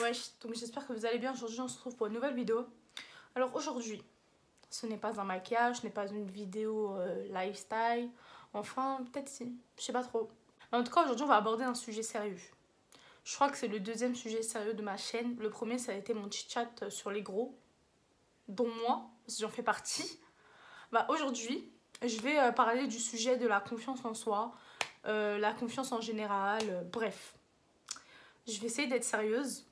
Wesh, donc j'espère que vous allez bien. Aujourd'hui on se retrouve pour une nouvelle vidéo. Alors aujourd'hui, ce n'est pas un maquillage, ce n'est pas une vidéo lifestyle. Enfin, peut-être si, je sais pas trop. En tout cas, aujourd'hui on va aborder un sujet sérieux. Je crois que c'est le deuxième sujet sérieux de ma chaîne. Le premier, ça a été mon chit-chat sur les gros, dont moi, parce que j'en fais partie. Bah, aujourd'hui, je vais parler du sujet de la confiance en soi, la confiance en général, bref. Je vais essayer d'être sérieuse.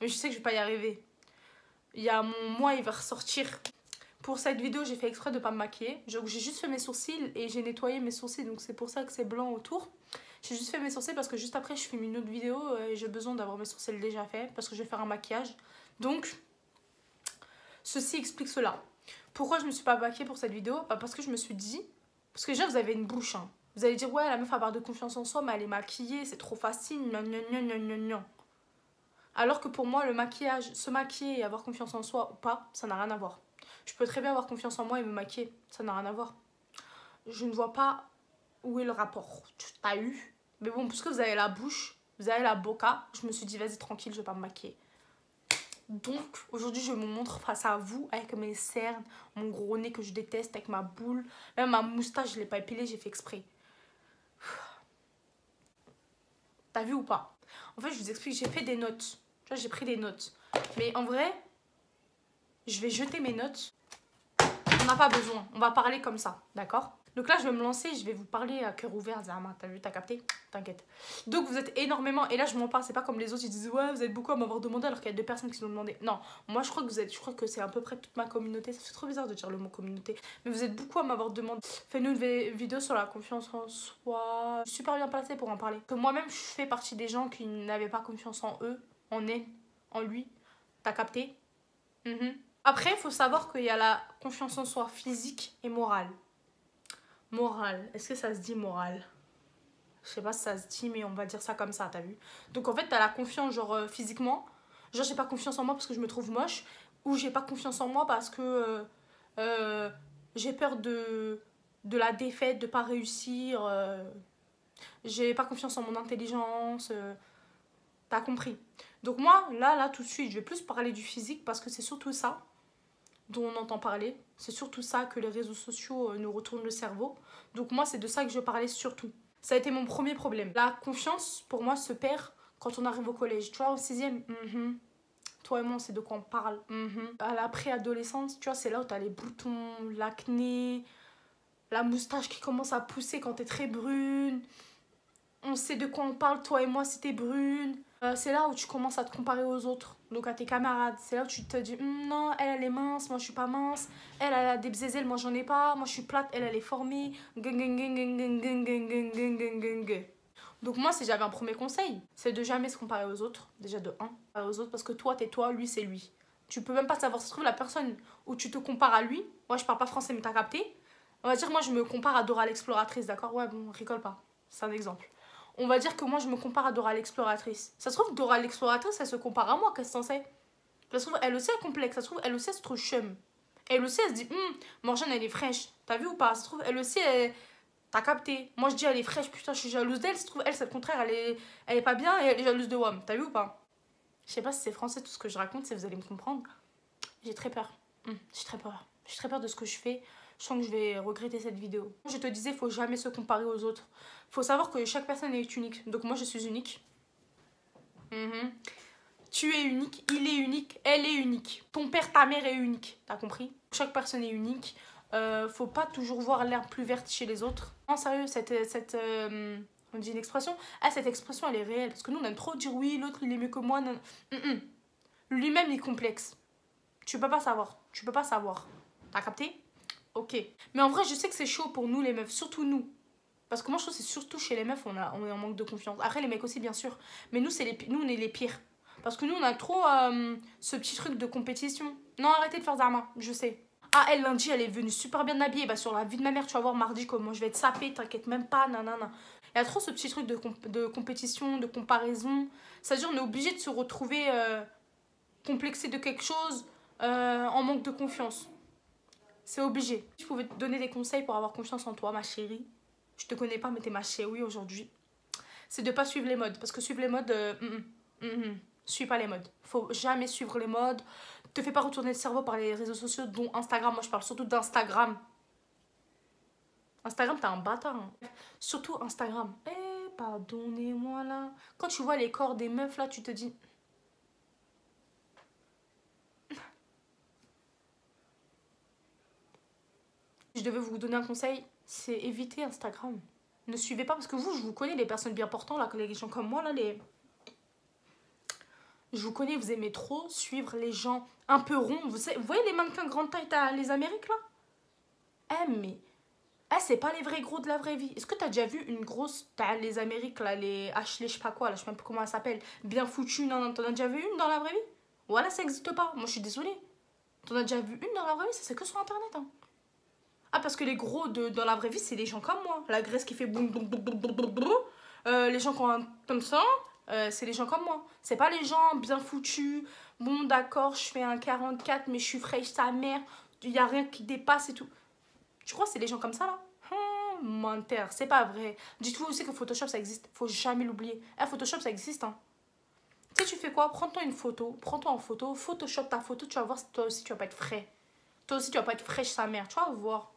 Mais je sais que je vais pas y arriver. Il y a mon moi, il va ressortir. Pour cette vidéo, j'ai fait exprès de pas me maquiller. J'ai juste fait mes sourcils et j'ai nettoyé mes sourcils. Donc c'est pour ça que c'est blanc autour. J'ai juste fait mes sourcils parce que juste après, je filme une autre vidéo et j'ai besoin d'avoir mes sourcils déjà faits parce que je vais faire un maquillage. Donc, ceci explique cela. Pourquoi je me suis pas maquillée pour cette vidéo? Bah parce que je me suis dit... Parce que déjà, vous avez une bouche. Hein. Vous allez dire, ouais, la meuf a part de confiance en soi, mais elle est maquillée, c'est trop facile. Gnan, gnan, gnan, gnan, gnan. Alors que pour moi, le maquillage, se maquiller et avoir confiance en soi ou pas, ça n'a rien à voir. Je peux très bien avoir confiance en moi et me maquiller, ça n'a rien à voir. Je ne vois pas où est le rapport. T'as eu. Mais bon, puisque vous avez la bouche, vous avez la boca, je me suis dit, vas-y, tranquille, je vais pas me maquiller. Donc, aujourd'hui, je me montre face à vous avec mes cernes, mon gros nez que je déteste, avec ma boule. Même ma moustache, je ne l'ai pas épilée, j'ai fait exprès. T'as vu ou pas? En fait, je vous explique, j'ai fait des notes. Tu vois, j'ai pris des notes. Mais en vrai, je vais jeter mes notes. On n'a pas besoin. On va parler comme ça, d'accord? Donc là, je vais me lancer. Je vais vous parler à cœur ouvert. Zama, t'as vu, t'as capté? T'inquiète. Donc vous êtes énormément... Et là, je m'en parle. C'est pas comme les autres. Ils disent, ouais, vous êtes beaucoup à m'avoir demandé alors qu'il y a 2 personnes qui nous ont demandé. Non, moi, je crois que vous êtes... Je crois que c'est à peu près toute ma communauté. Ça fait trop bizarre de dire le mot communauté. Mais vous êtes beaucoup à m'avoir demandé. Fais-nous une vidéo sur la confiance en soi. Je suis super bien placée pour en parler. Que moi-même, je fais partie des gens qui n'avaient pas confiance en eux, en elle, en lui. T'as capté? Après, il faut savoir qu'il y a la confiance en soi physique et morale. Morale, est-ce que ça se dit morale? Je sais pas si ça se dit, mais on va dire ça comme ça, t'as vu? Donc en fait, t'as la confiance genre physiquement. Genre j'ai pas confiance en moi parce que je me trouve moche. Ou j'ai pas confiance en moi parce que j'ai peur de la défaite, de pas réussir. J'ai pas confiance en mon intelligence. T'as compris? Donc moi, là, tout de suite, je vais plus parler du physique parce que c'est surtout ça dont on entend parler. C'est surtout ça que les réseaux sociaux nous retournent le cerveau. Donc moi, c'est de ça que je parlais surtout. Ça a été mon premier problème. La confiance, pour moi, se perd quand on arrive au collège. Tu vois, au 6e, toi et moi, c'est de quoi on parle. À la préadolescence, tu vois, c'est là où t'as les boutons, l'acné, la moustache qui commence à pousser quand t'es très brune. On sait de quoi on parle, toi et moi, si t'es brune. C'est là où tu commences à te comparer aux autres, donc à tes camarades. C'est là où tu te dis, non, elle est mince, moi je suis pas mince. Elle a des bzézelles, moi j'en ai pas. Moi je suis plate, elle est formée. Donc moi, si j'avais un premier conseil, c'est de jamais se comparer aux autres. Déjà de 1, aux autres, parce que toi, t'es toi, lui, c'est lui. Tu peux même pas savoir, si se trouve, la personne où tu te compares à lui. Moi, je parle pas français, mais t'as capté. On va dire, moi, je me compare à Dora l'exploratrice, d'accord? Ouais, bon, rigole pas. C'est un exemple. On va dire que moi je me compare à Dora l'exploratrice. Ça se trouve Dora l'exploratrice elle se compare à moi, qu'est-ce que t'en sais? Ça se trouve elle aussi elle est complexe, ça se trouve elle aussi elle se trouve chum. Elle aussi elle se dit Morgane elle est fraîche. T'as vu ou pas? Ça se trouve elle aussi t'as capté. Moi je dis elle est fraîche, putain je suis jalouse d'elle. Ça se trouve elle c'est le contraire, elle est pas bien et elle est jalouse de WAM. T'as vu ou pas? Je sais pas si c'est français tout ce que je raconte, si vous allez me comprendre. J'ai très peur. J'ai très peur. J'ai très peur de ce que je fais. Je sens que je vais regretter cette vidéo. Je te disais, il faut jamais se comparer aux autres. Il faut savoir que chaque personne est unique. Donc moi, je suis unique. Tu es unique, il est unique, elle est unique. Ton père, ta mère est unique. T'as compris? Chaque personne est unique. Faut pas toujours voir l'herbe plus verte chez les autres. Non, sérieux, on dit une expression. Ah, cette expression, elle est réelle. Parce que nous, on aime trop dire oui, l'autre, il est mieux que moi. Non. Lui-même, il est complexe. Tu peux pas savoir. Tu peux pas savoir. T'as capté? Ok. Mais en vrai, je sais que c'est chaud pour nous, les meufs. Surtout nous. Parce que moi, je trouve que c'est surtout chez les meufs, on est en manque de confiance. Après, les mecs aussi, bien sûr. Mais nous, nous on est les pires. Parce que nous, on a trop ce petit truc de compétition. Non, arrêtez de faire Zarma. Je sais. Ah, elle, lundi, elle est venue super bien habillée. Bah, sur la vie de ma mère, tu vas voir mardi comment je vais être sapée. T'inquiète même pas. Nanana. Il y a trop ce petit truc de compétition, de comparaison. C'est-à-dire, on est obligé de se retrouver complexé de quelque chose en manque de confiance. C'est obligé. Si je pouvais te donner des conseils pour avoir confiance en toi, ma chérie, je te connais pas, mais t'es ma chérie aujourd'hui, c'est de pas suivre les modes. Parce que suivre les modes, Suis pas les modes. Faut jamais suivre les modes. Te fais pas retourner le cerveau par les réseaux sociaux, dont Instagram. Moi, je parle surtout d'Instagram. Instagram, t'es un bâtard. Hein. Surtout Instagram. Eh, pardonnez-moi là. Quand tu vois les corps des meufs là, tu te dis... Si je devais vous donner un conseil, c'est éviter Instagram. Ne suivez pas, parce que vous, je vous connais, les personnes bien portantes, là, les gens comme moi, là, les... Je vous connais, vous aimez trop suivre les gens un peu ronds. Vous voyez les mannequins grande taille, t'as les Amériques, là? Eh, mais... Eh, c'est pas les vrais gros de la vraie vie. Est-ce que t'as déjà vu une grosse... T'as les Amériques, là, les Ashley, je sais pas quoi, là, je sais même pas comment elle s'appelle. Bien foutue, non, t'en as déjà vu une dans la vraie vie? Voilà, ça existe pas. Moi, je suis désolée. T'en as déjà vu une dans la vraie vie? Ça, c'est que sur Internet, hein. Ah, parce que les gros dans la vraie vie, c'est des gens comme moi. La graisse qui fait boum, boum, boum, boum, boum, boum, boum. Les gens qui ont un comme ça, c'est les gens comme moi. C'est pas les gens bien foutus. Bon, d'accord, je fais un 44, mais je suis fraîche, sa mère. Il n'y a rien qui dépasse et tout. Tu crois que c'est les gens comme ça, là? Menteur, c'est pas vrai. Dites-vous aussi que Photoshop, ça existe. Faut jamais l'oublier. Photoshop, ça existe, hein. Tu sais, tu fais quoi? Prends-toi une photo. Prends-toi en photo. Photoshop ta photo. Tu vas voir si toi aussi, tu vas pas être frais. Toi aussi, tu vas pas être fraîche sa mère. Tu vas voir.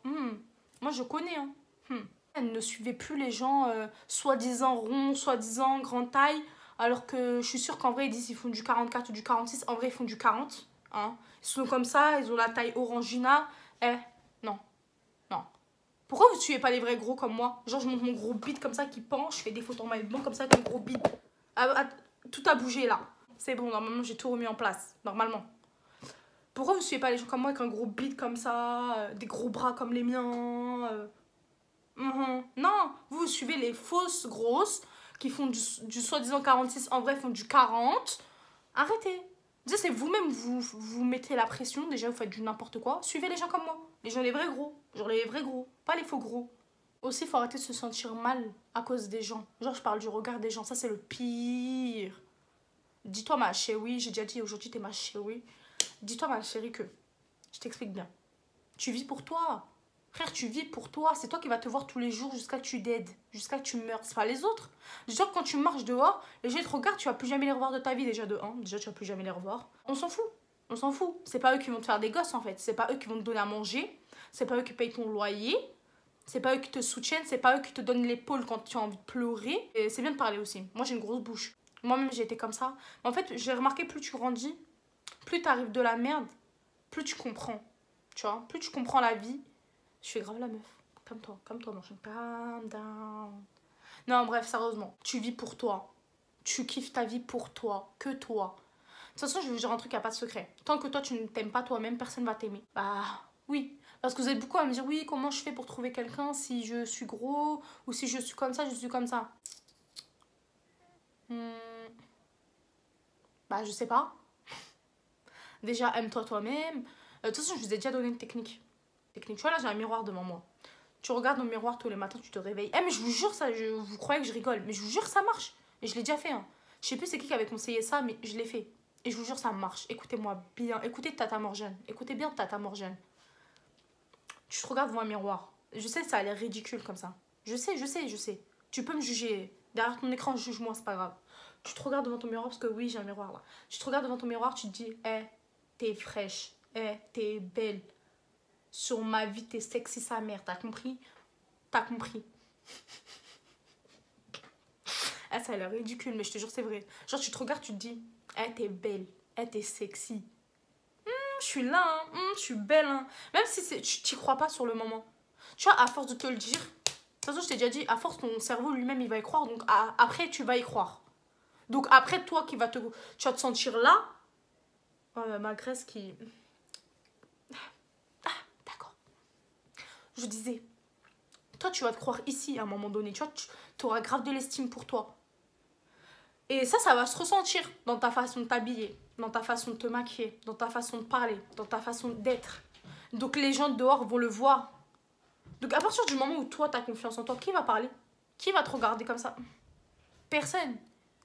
Moi, je connais. Hein. Ne suivez plus les gens soi-disant ronds, soi-disant grande taille. Alors que je suis sûre qu'en vrai, ils disent qu'ils font du 44 ou du 46. En vrai, ils font du 40. Hein. Ils sont comme ça. Ils ont la taille orangina. Non. Non. Pourquoi vous suivez pas les vrais gros comme moi? Genre, je monte mon gros bide comme ça qui penche. Je fais des photos en maillot de bain comme ça avec mon gros bide. Tout a bougé là. C'est bon, normalement, j'ai tout remis en place. Normalement. Pourquoi vous suivez pas les gens comme moi avec un gros bide comme ça, des gros bras comme les miens Non, vous suivez les fausses grosses qui font du soi-disant 46, en vrai font du 40. Arrêtez. Déjà, c'est vous-même, vous mettez la pression, déjà vous faites du n'importe quoi. Suivez les gens comme moi, les gens les vrais gros, genre les vrais gros, pas les faux gros. Aussi, il faut arrêter de se sentir mal à cause des gens. Genre, je parle du regard des gens, ça c'est le pire. Dis-toi ma chérie, j'ai déjà dit aujourd'hui t'es ma chérie. Dis-toi, ma chérie, que je t'explique bien. Tu vis pour toi. Frère, tu vis pour toi. C'est toi qui vas te voir tous les jours jusqu'à que tu dead, jusqu'à que tu meurs. C'est pas les autres. Dis-toi que quand tu marches dehors, les gens te regardent, tu vas plus jamais les revoir de ta vie déjà de 1. Déjà, tu vas plus jamais les revoir. On s'en fout. On s'en fout. C'est pas eux qui vont te faire des gosses en fait. C'est pas eux qui vont te donner à manger. C'est pas eux qui payent ton loyer. C'est pas eux qui te soutiennent. C'est pas eux qui te donnent l'épaule quand tu as envie de pleurer. Et c'est bien de parler aussi. Moi, j'ai une grosse bouche. Moi-même, j'ai été comme ça. Mais en fait, j'ai remarqué, plus tu grandis, plus t'arrives de la merde, plus tu comprends. Tu vois, plus tu comprends la vie. Je fais grave la meuf. Comme toi, mon chien. Calm down. Non, bref, sérieusement. Tu vis pour toi. Tu kiffes ta vie pour toi. Que toi. De toute façon, je vais vous dire un truc, il n'y a pas de secret. Tant que toi, tu ne t'aimes pas toi-même, personne ne va t'aimer. Bah, oui. Parce que vous êtes beaucoup à me dire, oui, comment je fais pour trouver quelqu'un si je suis gros ou si je suis comme ça, je suis comme ça. Bah, je sais pas. Déjà, aime-toi toi-même. De toute façon, je vous ai déjà donné une technique. Tu vois, là, j'ai un miroir devant moi. Tu regardes au miroir tous les matins, tu te réveilles. Mais je vous jure, ça, vous croyez que je rigole. Mais je vous jure, ça marche. Et je l'ai déjà fait. Hein. Je sais plus c'est qui avait conseillé ça, mais je l'ai fait. Et je vous jure, ça marche. Écoutez-moi bien. Écoutez Tata Morgane. Écoutez bien Tata Morgane. Tu te regardes devant un miroir. Je sais, ça a l'air ridicule comme ça. Je sais. Tu peux me juger. Derrière ton écran, juge-moi, c'est pas grave. Tu te regardes devant ton miroir, parce que oui, j'ai un miroir là. Tu te regardes devant ton miroir, tu te dis, t'es fraîche, t'es belle. Sur ma vie, t'es sexy sa mère, t'as compris? T'as compris. Ça a l'air ridicule, mais je te jure, c'est vrai. Genre, tu te regardes, tu te dis, t'es belle, t'es sexy. Je suis là, hein. Je suis belle, hein. Même si tu t'y crois pas sur le moment. Tu vois, à force de te le dire, de toute façon, je t'ai déjà dit, à force, ton cerveau lui-même, il va y croire. Donc, après, tu vas y croire. Donc, après, toi, tu vas te sentir là. Ma graisse qui... D'accord. Je disais, toi, tu vas te croire ici à un moment donné. Tu vois, tu auras grave de l'estime pour toi. Et ça va se ressentir dans ta façon de t'habiller, dans ta façon de te maquiller, dans ta façon de parler, dans ta façon d'être. Donc, les gens dehors vont le voir. Donc, à partir du moment où toi, tu as confiance en toi, qui va parler? Qui va te regarder comme ça? Personne.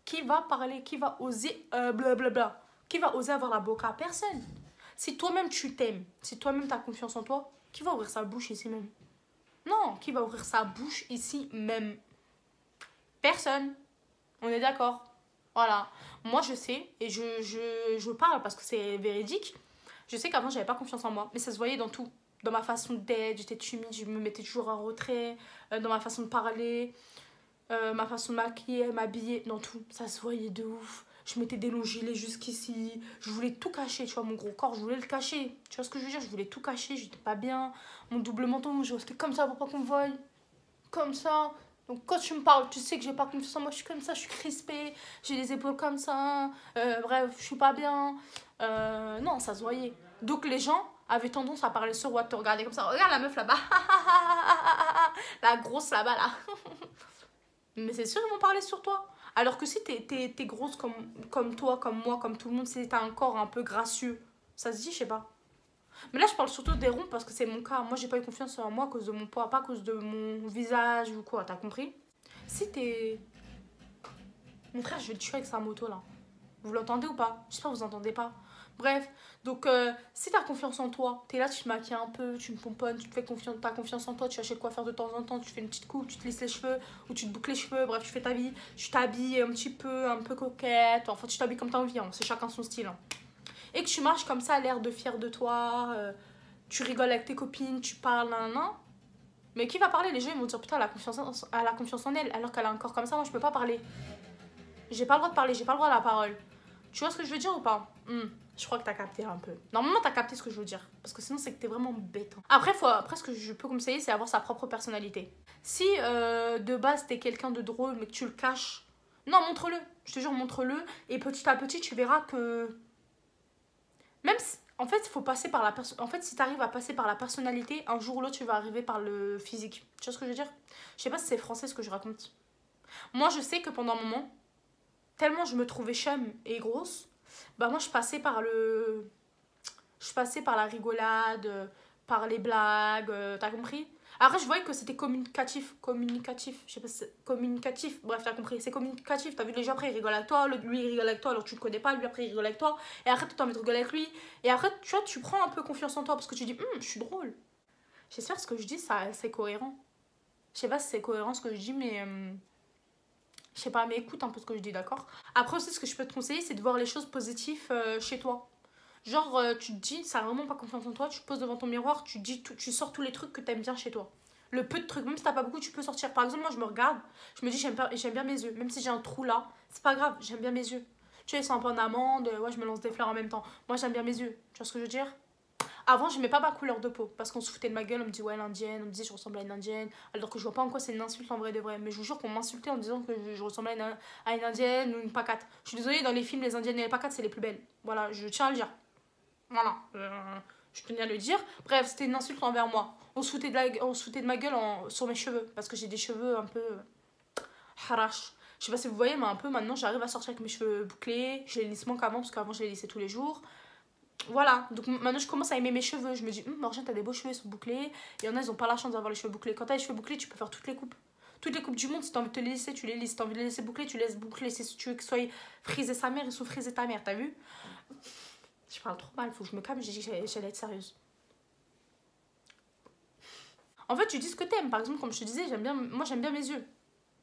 Qui va parler? Qui va oser blablabla? Qui va oser avoir la boca? Personne. Si toi-même tu t'aimes, si toi-même tu as confiance en toi, qui va ouvrir sa bouche ici même? Non, qui va ouvrir sa bouche ici même? Personne. On est d'accord? Voilà. Moi, je sais, et je parle parce que c'est véridique. Je sais qu'avant, j'avais pas confiance en moi. Mais ça se voyait dans tout. Dans ma façon d'être, j'étais timide, je me mettais toujours en retrait. Dans ma façon de parler, ma façon de maquiller, m'habiller, dans tout. Ça se voyait de ouf. Je mettais des longs gilets jusqu'ici. Je voulais tout cacher, tu vois, mon gros corps, je voulais le cacher. Tu vois ce que je veux dire? Je voulais tout cacher, j'étais pas bien. Mon double menton, je restais comme ça pour pas qu'on me voie. Comme ça. Donc quand tu me parles, tu sais que j'ai pas confiance en moi, je suis comme ça, je suis crispée, j'ai les épaules comme ça, bref, je suis pas bien. Non, ça se voyait. Donc les gens avaient tendance à parler sur Watt, te regarder comme ça. Regarde la meuf là-bas, la grosse là-bas là. Mais c'est sûr, ils vont parler sur toi. Alors que si t'es grosse comme toi, comme moi, comme tout le monde, si t'as un corps un peu gracieux, ça se dit, je sais pas. Mais là, je parle surtout des ronds parce que c'est mon cas. Moi, j'ai pas eu confiance en moi à cause de mon poids, pas à cause de mon visage ou quoi, t'as compris? Si t'es... Mon frère, je vais le tuer avec sa moto, là. Vous l'entendez ou pas? J'espère que vous entendez pas. Bref, donc si t'as confiance en toi, t'es là, tu te maquilles un peu, tu me pomponnes, tu te fais confiance, t'as confiance en toi, tu vas chez le coiffeur de temps en temps, tu fais une petite coupe, tu te lisses les cheveux ou tu te boucles les cheveux, bref, tu fais ta vie, tu t'habilles un peu coquette, enfin tu t'habilles comme t'as envie, hein, c'est chacun son style. Hein. Et que tu marches comme ça, l'air de fier de toi, tu rigoles avec tes copines, tu parles, nan. Mais qui va parler? Les gens ils vont dire putain, elle a confiance en elle, alors qu'elle a un corps comme ça, moi je peux pas parler. J'ai pas le droit de parler, j'ai pas le droit à la parole. Tu vois ce que je veux dire ou pas? Je crois que t'as capté un peu. Normalement, t'as capté ce que je veux dire. Parce que sinon, c'est que t'es vraiment bête. Hein. Après, ce que je peux conseiller, c'est avoir sa propre personnalité. Si de base, t'es quelqu'un de drôle, mais que tu le caches, non, montre-le. Je te jure, montre-le. Et petit à petit, tu verras que... Même si... En fait, il faut passer par la personne. En fait, si t'arrives à passer par la personnalité, un jour ou l'autre, tu vas arriver par le physique. Tu vois ce que je veux dire? Je sais pas si c'est français ce que je raconte. Moi, je sais que pendant un moment, tellement je me trouvais chum et grosse, bah moi je passais par le... Je passais par la rigolade, par les blagues, t'as compris? Après je voyais que c'était communicatif, je sais pas si c'est communicatif, bref t'as compris, c'est communicatif, t'as vu les gens après ils rigolent avec toi, lui il rigole avec toi alors tu le connais pas, lui après il rigole avec toi, et après tu t'as envie de rigoler avec lui, et après tu vois tu prends un peu confiance en toi parce que tu dis je suis drôle. J'espère que ce que je dis ça c'est cohérent. Je sais pas si c'est cohérent ce que je dis mais... Je sais pas, mais écoute un peu ce que je dis, d'accord? Après aussi, ce que je peux te conseiller, c'est de voir les choses positives chez toi. Genre, tu te dis, ça a vraiment pas confiance en toi, tu te poses devant ton miroir, tu dis, tu sors tous les trucs que t'aimes bien chez toi. Le peu de trucs, même si t'as pas beaucoup, tu peux sortir. Par exemple, moi, je me regarde, je me dis, j'aime bien mes yeux. Même si j'ai un trou là, c'est pas grave, j'aime bien mes yeux. Tu vois, ils sont un peu en amande, ouais, je me lance des fleurs en même temps. Moi, j'aime bien mes yeux. Tu vois ce que je veux dire? Avant, j'aimais pas ma couleur de peau parce qu'on se foutait de ma gueule, on me dit ouais, l'indienne, on me disait je ressemble à une indienne, alors que je vois pas en quoi c'est une insulte en vrai de vrai. Mais je vous jure qu'on m'insultait en disant que je ressemblais à une indienne ou une pacate. Je suis désolée, dans les films, les indiennes et les pacates, c'est les plus belles. Voilà, je tiens à le dire. Voilà, je tenais à le dire. Bref, c'était une insulte envers moi. On se foutait de ma gueule sur mes cheveux parce que j'ai des cheveux un peu harash. Je sais pas si vous voyez, mais un peu maintenant, j'arrive à sortir avec mes cheveux bouclés. Je les lisse moins qu'avant parce qu'avant, je les lissais tous les jours. Voilà, donc maintenant je commence à aimer mes cheveux. Je me dis, Morgane, t'as des beaux cheveux, ils sont bouclés. Il y en a, ils ont pas la chance d'avoir les cheveux bouclés. Quand t'as les cheveux bouclés, tu peux faire toutes les coupes. Toutes les coupes du monde, si t'as envie de te les laisser, tu les lisses. Si t'as envie de les laisser boucler, tu laisses boucler. Si tu veux que ce soit frisé sa mère, ils sont frisés ta mère, t'as vu? Je parle trop mal, faut que je me calme, j'ai dit que j'allais être sérieuse. En fait, tu dis ce que t'aimes. Par exemple, comme je te disais, moi j'aime bien mes yeux.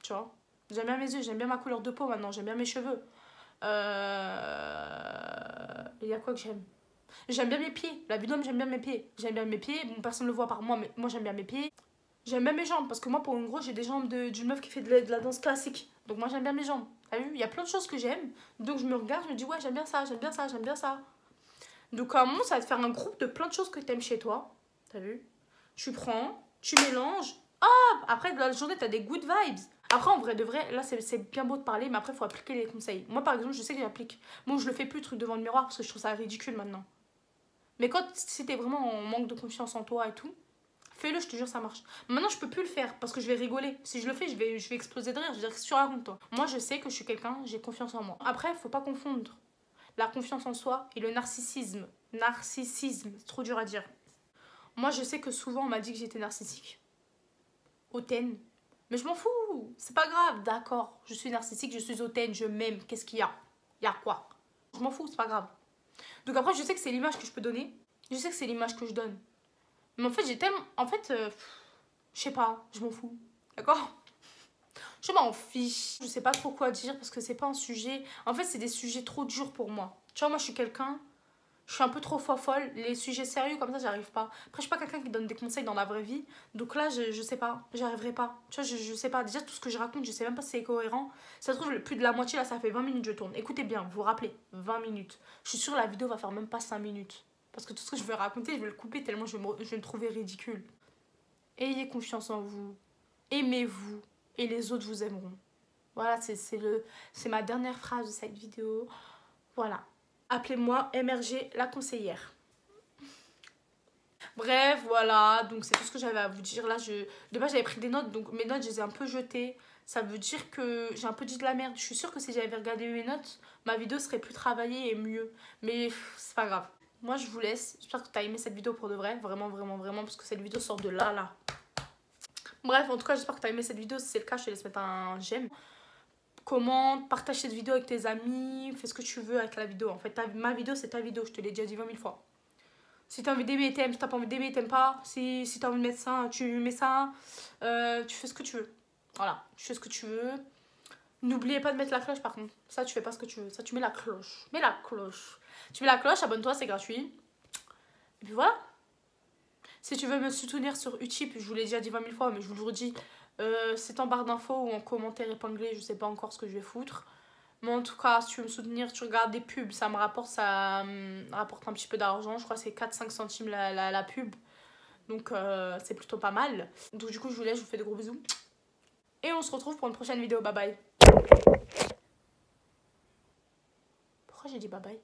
Tu vois? J'aime bien mes yeux, j'aime bien ma couleur de peau maintenant, j'aime bien mes cheveux. Il y a quoi que j'aime? J'aime bien mes pieds. La vidéo, j'aime bien mes pieds. J'aime bien mes pieds. Bon, personne ne le voit par moi, mais moi, j'aime bien mes pieds. J'aime bien mes jambes. Parce que moi, pour une gros, j'ai des jambes d'une meuf qui fait de la danse classique. Donc, moi, j'aime bien mes jambes. T'as vu? Il y a plein de choses que j'aime. Donc, je me regarde, je me dis, ouais, j'aime bien ça, j'aime bien ça, j'aime bien ça. Donc, à un moment, ça va te faire un groupe de plein de choses que t'aimes chez toi. T'as vu? Tu prends, tu mélanges. Hop! Après, de la journée, t'as des good vibes. Après, en vrai, de vrai, là, c'est bien beau de parler, mais après, il faut appliquer les conseils. Moi, par exemple, je sais que j'applique. Moi, je le fais plus, le truc devant le miroir, parce que je trouve ça ridicule maintenant. Mais si t'es vraiment en manque de confiance en toi et tout, fais-le, je te jure, ça marche. Maintenant, je peux plus le faire parce que je vais rigoler. Si je le fais, je vais exploser de rire. Je vais dire, qu'est-ce que tu racontes, toi? Moi, je sais que je suis quelqu'un, j'ai confiance en moi. Après, faut pas confondre la confiance en soi et le narcissisme. Narcissisme, c'est trop dur à dire. Moi, je sais que souvent, on m'a dit que j'étais narcissique. Hautaine. Mais je m'en fous. C'est pas grave, d'accord. Je suis narcissique, je suis hautaine, je m'aime. Qu'est-ce qu'il y a? Il y a quoi? Je m'en fous, c'est pas grave. Donc après, je sais que c'est l'image que je peux donner. Je sais que c'est l'image que je donne. Mais en fait, j'ai tellement... En fait, je sais pas, je m'en fous. D'accord? Je m'en fiche. Je sais pas trop quoi dire parce que c'est pas un sujet. En fait, c'est des sujets trop durs pour moi. Tu vois, moi, je suis quelqu'un. Je suis un peu trop folle. Les sujets sérieux comme ça, j'arrive pas. Après, je suis pas quelqu'un qui donne des conseils dans la vraie vie. Donc là, je sais pas. J'y arriverai pas. Tu vois, je sais pas. Déjà, tout ce que je raconte, je sais même pas si c'est cohérent. Ça se trouve, plus de la moitié, là, ça fait 20 minutes que je tourne. Écoutez bien, vous vous rappelez, 20 minutes. Je suis sûre la vidéo va faire même pas 5 minutes. Parce que tout ce que je vais raconter, je vais le couper tellement je vais me trouver ridicule. Ayez confiance en vous. Aimez-vous. Et les autres vous aimeront. Voilà, c'est ma dernière phrase de cette vidéo. Voilà. Appelez-moi MRG la conseillère. Bref, voilà. Donc, c'est tout ce que j'avais à vous dire. Là, de base, j'avais pris des notes. Donc, mes notes, je les ai un peu jetées. Ça veut dire que j'ai un peu dit de la merde. Je suis sûre que si j'avais regardé mes notes, ma vidéo serait plus travaillée et mieux. Mais c'est pas grave. Moi, je vous laisse. J'espère que tu as aimé cette vidéo pour de vrai. Vraiment, vraiment, vraiment. Parce que cette vidéo sort de là. Bref, en tout cas, j'espère que tu as aimé cette vidéo. Si c'est le cas, je te laisse mettre un j'aime. Commente, partage cette vidéo avec tes amis, fais ce que tu veux avec la vidéo. En fait, ma vidéo, c'est ta vidéo, je te l'ai déjà dit 20 000 fois. Si t'as envie d'aimer, t'aimes. Si t'as pas envie d'aimer, t'aimes pas. Si t'as envie de mettre ça, tu mets ça. Tu fais ce que tu veux. Voilà, tu fais ce que tu veux. N'oubliez pas de mettre la cloche par contre. Ça, tu fais pas ce que tu veux. Ça, tu mets la cloche. Mets la cloche. Tu mets la cloche, abonne-toi, c'est gratuit. Et puis voilà. Si tu veux me soutenir sur Utip, je vous l'ai déjà dit 20 000 fois, mais je vous le redis. C'est en barre d'infos ou en commentaire épinglé, je sais pas encore ce que je vais foutre. Mais en tout cas, si tu veux me soutenir, tu regardes des pubs, ça me rapporte un petit peu d'argent. Je crois que c'est 4-5 centimes la pub. Donc c'est plutôt pas mal. Donc du coup, je vous laisse, je vous fais de gros bisous. Et on se retrouve pour une prochaine vidéo. Bye bye. Pourquoi j'ai dit bye bye?